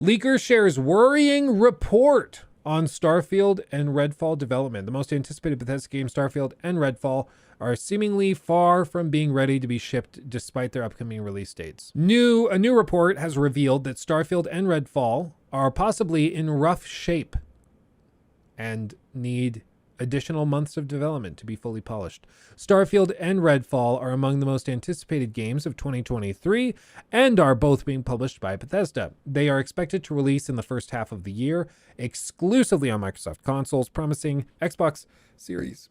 Leaker shares worrying report on Starfield and Redfall development. The most anticipated Bethesda games, Starfield and Redfall, are seemingly far from being ready to be shipped despite their upcoming release dates. A new report has revealed that Starfield and Redfall are possibly in rough shape and need additional months of development to be fully polished. Starfield and Redfall are among the most anticipated games of 2023 and are both being published by Bethesda. They are expected to release in the first half of the year, exclusively on Microsoft consoles, promising Xbox Series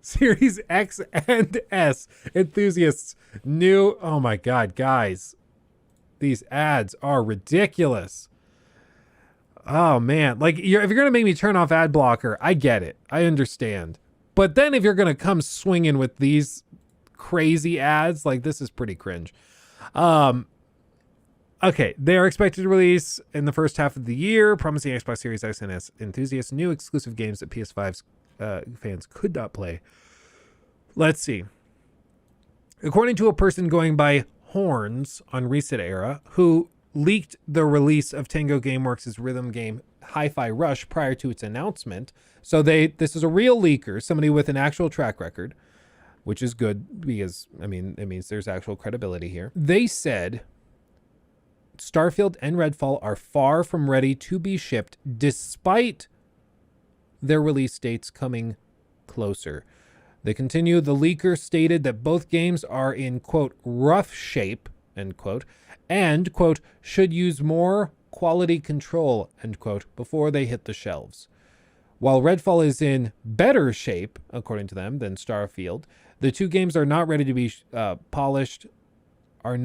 Series X and S enthusiasts new. Oh my God, guys, these ads are ridiculous. Oh man, like if you're gonna make me turn off ad blocker, I get it, I understand. But then if you're gonna come swinging with these crazy ads, like this is pretty cringe. Okay, they are expected to release in the first half of the year, promising Xbox Series X and S enthusiasts new exclusive games that PS5's fans could not play. Let's see. According to a person going by Horns on Reset Era, who leaked the release of Tango Gameworks' rhythm game Hi-Fi Rush prior to its announcement. So this is a real leaker, somebody with an actual track record, which is good because, I mean, it means there's actual credibility here. They said Starfield and Redfall are far from ready to be shipped despite their release dates coming closer. They continue, the leaker stated that both games are in, quote, rough shape, end quote, and, quote, should use more quality control, end quote, before they hit the shelves. While Redfall is in better shape, according to them, than Starfield, the two games are not ready to be polished, even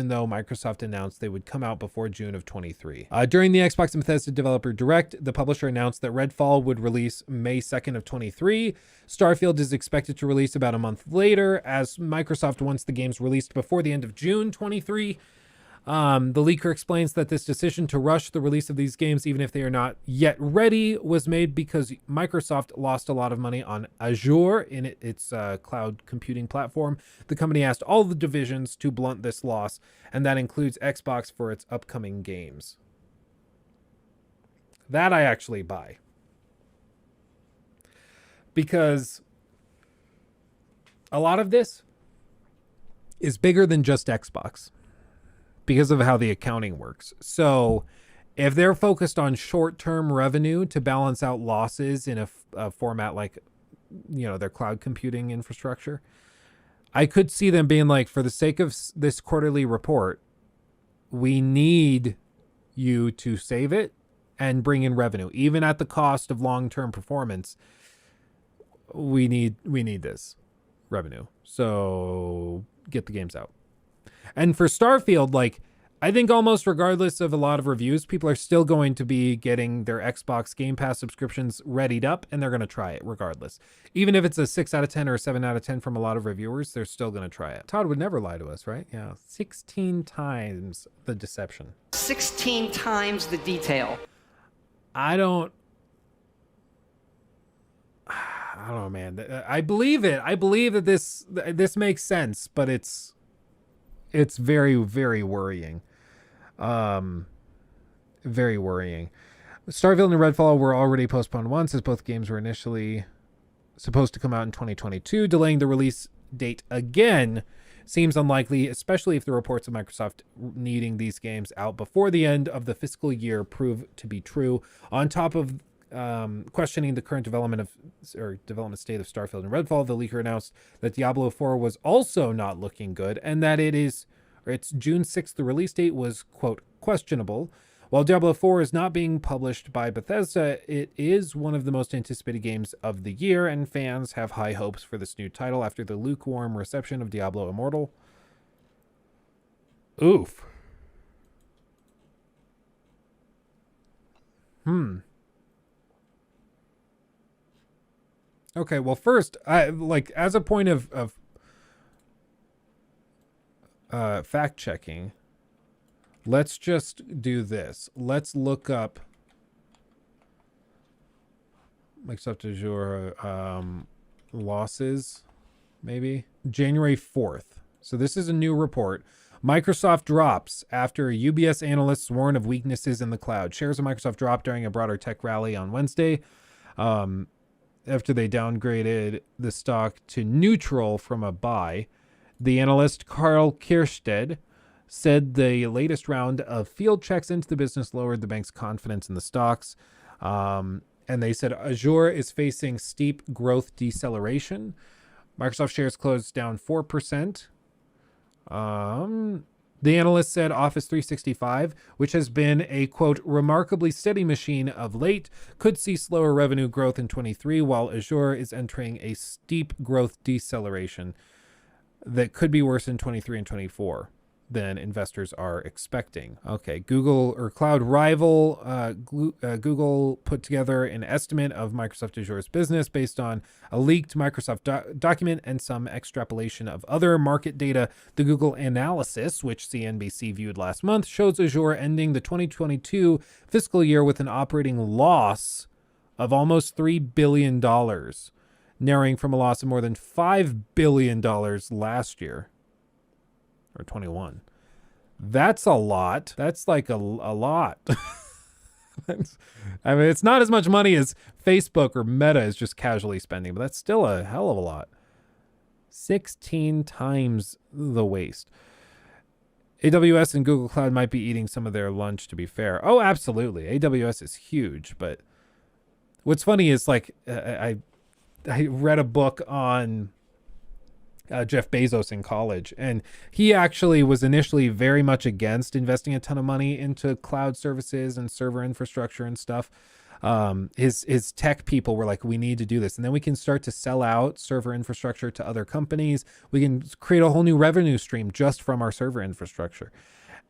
though Microsoft announced they would come out before June of 23. During the Xbox and Bethesda Developer Direct, the publisher announced that Redfall would release May 2nd of 23. Starfield is expected to release about a month later, as Microsoft wants the games released before the end of June 23. The leaker explains that this decision to rush the release of these games, even if they are not yet ready, was made because Microsoft lost a lot of money on Azure in its cloud computing platform. The company asked all the divisions to blunt this loss, and that includes Xbox for its upcoming games. That I actually buy. Because a lot of this is bigger than just Xbox, because of how the accounting works. So if they're focused on short-term revenue to balance out losses in a format like, you know, their cloud computing infrastructure, I could see them being like, for the sake of this quarterly report, we need you to save it and bring in revenue, even at the cost of long-term performance. We need this revenue. So get the games out. And for Starfield, like, I think almost regardless of a lot of reviews, people are still going to be getting their Xbox Game Pass subscriptions readied up, and they're going to try it regardless. Even if it's a 6 out of 10 or a 7 out of 10 from a lot of reviewers, they're still going to try it. Todd would never lie to us, right? Yeah. 16 times the deception. 16 times the detail. I don't know, man. I believe it. I believe that this makes sense, but it's very, very worrying. Very worrying. Starfield and Redfall were already postponed once, as both games were initially supposed to come out in 2022. Delaying the release date again seems unlikely, especially if the reports of Microsoft needing these games out before the end of the fiscal year prove to be true. On top of questioning the current development state of Starfield and Redfall, the leaker announced that Diablo 4 was also not looking good, and that its June 6th, the release date was, quote, questionable. While Diablo 4 is not being published by Bethesda, it is one of the most anticipated games of the year, and fans have high hopes for this new title after the lukewarm reception of Diablo Immortal. Oof. Okay, well, first, as a point of fact checking, let's just do this. Let's look up Microsoft Azure losses, maybe January 4th. So this is a new report. Microsoft drops after UBS analysts warn of weaknesses in the cloud. Shares of Microsoft dropped during a broader tech rally on Wednesday after they downgraded the stock to neutral from a buy. The analyst Carl Kirsted said the latest round of field checks into the business lowered the bank's confidence in the stocks. And they said Azure is facing steep growth deceleration. Microsoft shares closed down 4%. The analyst said Office 365, which has been a, quote, remarkably steady machine of late, could see slower revenue growth in 23, while Azure is entering a steep growth deceleration that could be worse in 23 and 24 than investors are expecting. Okay, Google or Cloud Rival, Google put together an estimate of Microsoft Azure's business based on a leaked Microsoft document and some extrapolation of other market data. The Google analysis, which CNBC viewed last month, shows Azure ending the 2022 fiscal year with an operating loss of almost $3 billion, narrowing from a loss of more than $5 billion last year. Or 21. That's a lot. That's like a lot. I mean, it's not as much money as Facebook or Meta is just casually spending, but that's still a hell of a lot. 16 times the waste. AWS and Google Cloud might be eating some of their lunch, to be fair. Oh, absolutely. AWS is huge, but what's funny is like I read a book on Jeff Bezos in college, and he actually was initially very much against investing a ton of money into cloud services and server infrastructure and stuff. His tech people were like, we need to do this, and then we can start to sell out server infrastructure to other companies. We can create a whole new revenue stream just from our server infrastructure.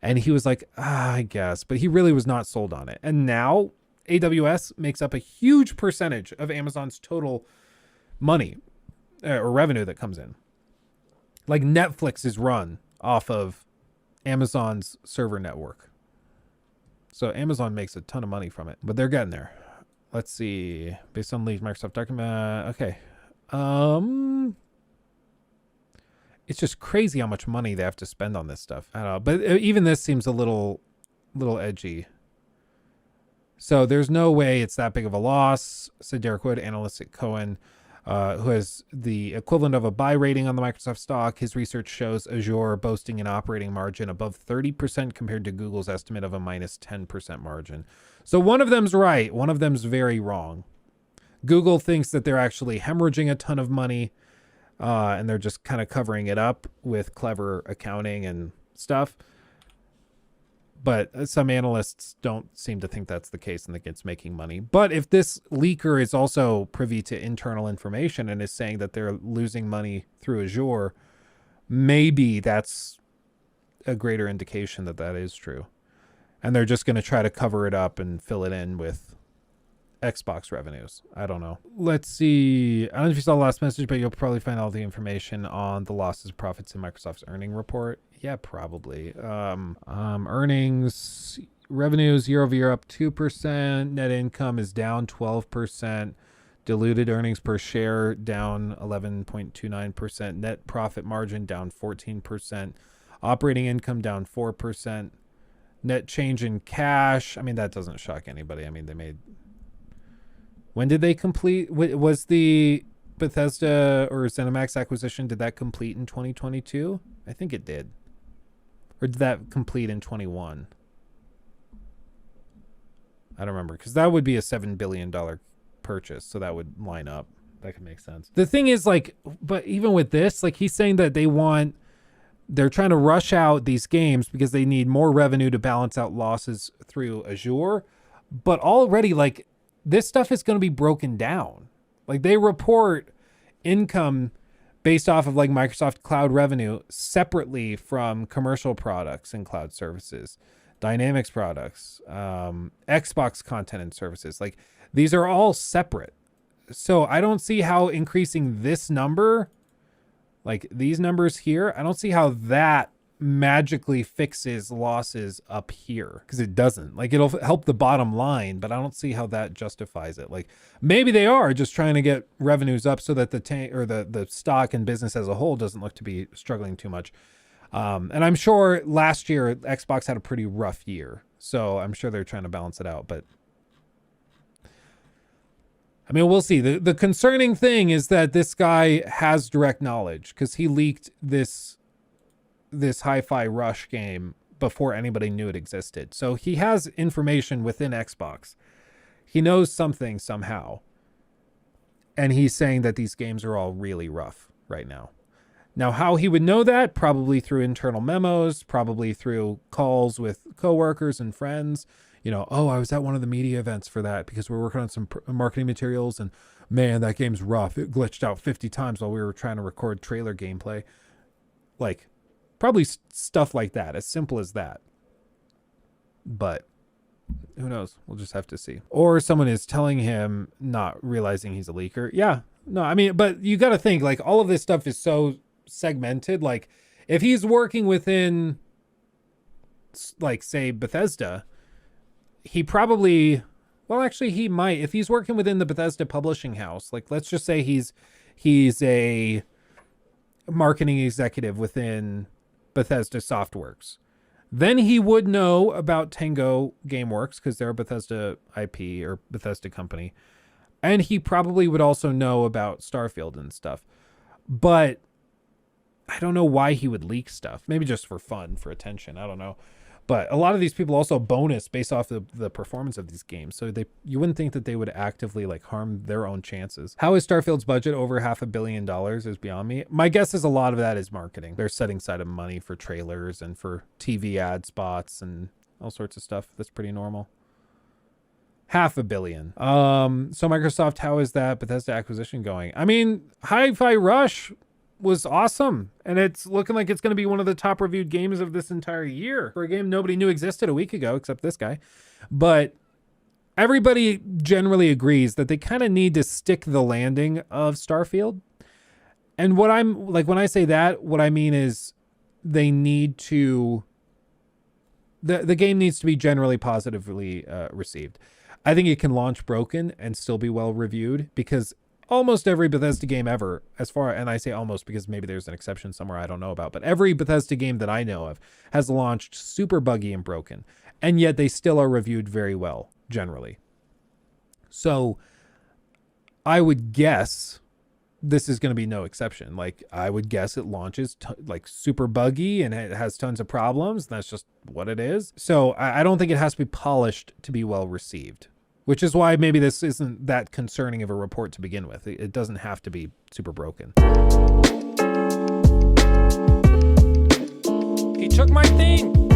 And he was like, I guess, but he really was not sold on it. And now AWS makes up a huge percentage of Amazon's total money or revenue that comes in. Like Netflix is run off of Amazon's server network. So Amazon makes a ton of money from it, but they're getting there. Let's see. Based on leaked Microsoft document. Okay. It's just crazy how much money they have to spend on this stuff. I don't know, but even this seems a little edgy. So there's no way it's that big of a loss, said Derek Wood, analyst at Cohen. Who has the equivalent of a buy rating on the Microsoft stock. His research shows Azure boasting an operating margin above 30% compared to Google's estimate of a minus 10% margin. So one of them's right. One of them's very wrong. Google thinks that they're actually hemorrhaging a ton of money, and they're just kind of covering it up with clever accounting and stuff. But some analysts don't seem to think that's the case and think it's making money. But if this leaker is also privy to internal information and is saying that they're losing money through Azure, maybe that's a greater indication that that is true. And they're just going to try to cover it up and fill it in with Xbox revenues. I don't know. Let's see. I don't know if you saw the last message, but you'll probably find all the information on the losses, profits in Microsoft's earning report. Yeah, probably. Earnings, revenues year over year up 2%. Net income is down 12%. Diluted earnings per share down 11.29%. Net profit margin down 14%. Operating income down 4%. Net change in cash. I mean, that doesn't shock anybody. I mean, they made... When did they complete? Was the Bethesda or ZeniMax acquisition, did that complete in 2022? I think it did. Or did that complete in 21? I don't remember, because that would be a $7 billion purchase, so that would line up. That could make sense. The thing is, like, but even with this, like, he's saying that they're trying to rush out these games because they need more revenue to balance out losses through Azure. But already, like, this stuff is going to be broken down. Like, they report income based off of like Microsoft cloud revenue separately from commercial products and cloud services, Dynamics products, Xbox content and services. Like, these are all separate. So I don't see how increasing this number, like these numbers here, I don't see how that magically fixes losses up here, because it doesn't. Like, it'll help the bottom line, but I don't see how that justifies it. Like, maybe they are just trying to get revenues up so that the stock and business as a whole doesn't look to be struggling too much. And I'm sure last year Xbox had a pretty rough year, so I'm sure they're trying to balance it out. But I mean, we'll see. The concerning thing is that this guy has direct knowledge because he leaked this Hi-Fi Rush game before anybody knew it existed. So he has information within Xbox. He knows something somehow. And he's saying that these games are all really rough right now. Now, how he would know that? Probably through internal memos, probably through calls with coworkers and friends. You know, oh, I was at one of the media events for that because we're working on some marketing materials, and man, that game's rough. It glitched out 50 times while we were trying to record trailer gameplay. Like, probably stuff like that, as simple as that. But who knows? We'll just have to see. Or someone is telling him, not realizing he's a leaker. Yeah, no, I mean, but you got to think, like, all of this stuff is so segmented. Like, if he's working within, like, say, Bethesda, he probably, well, actually, he might. If he's working within the Bethesda publishing house, like, let's just say he's a marketing executive within Bethesda Softworks, then he would know about Tango Gameworks because they're a Bethesda IP or Bethesda company. And he probably would also know about Starfield and stuff. But I don't know why he would leak stuff. Maybe just for fun, for attention. I don't know. But a lot of these people also bonus based off the performance of these games. So you wouldn't think that they would actively like harm their own chances. How is Starfield's budget over $500 million is beyond me. My guess is a lot of that is marketing. They're setting aside money for trailers and for TV ad spots and all sorts of stuff. That's pretty normal. $500 million. So Microsoft, how is that Bethesda acquisition going? I mean, Hi-Fi Rush was awesome, and it's looking like it's going to be one of the top reviewed games of this entire year for a game nobody knew existed a week ago except this guy. But everybody generally agrees that they kind of need to stick the landing of Starfield. And what I'm like, when I say that, what I mean is they need to, the game needs to be generally positively received. I think it can launch broken and still be well reviewed because almost every Bethesda game ever, and I say almost because maybe there's an exception somewhere I don't know about, but every Bethesda game that I know of has launched super buggy and broken, and yet they still are reviewed very well, generally. So I would guess this is going to be no exception. Like, I would guess it launches like super buggy and it has tons of problems, and that's just what it is. So I don't think it has to be polished to be well received. Which is why maybe this isn't that concerning of a report to begin with. It doesn't have to be super broken. He took my thing.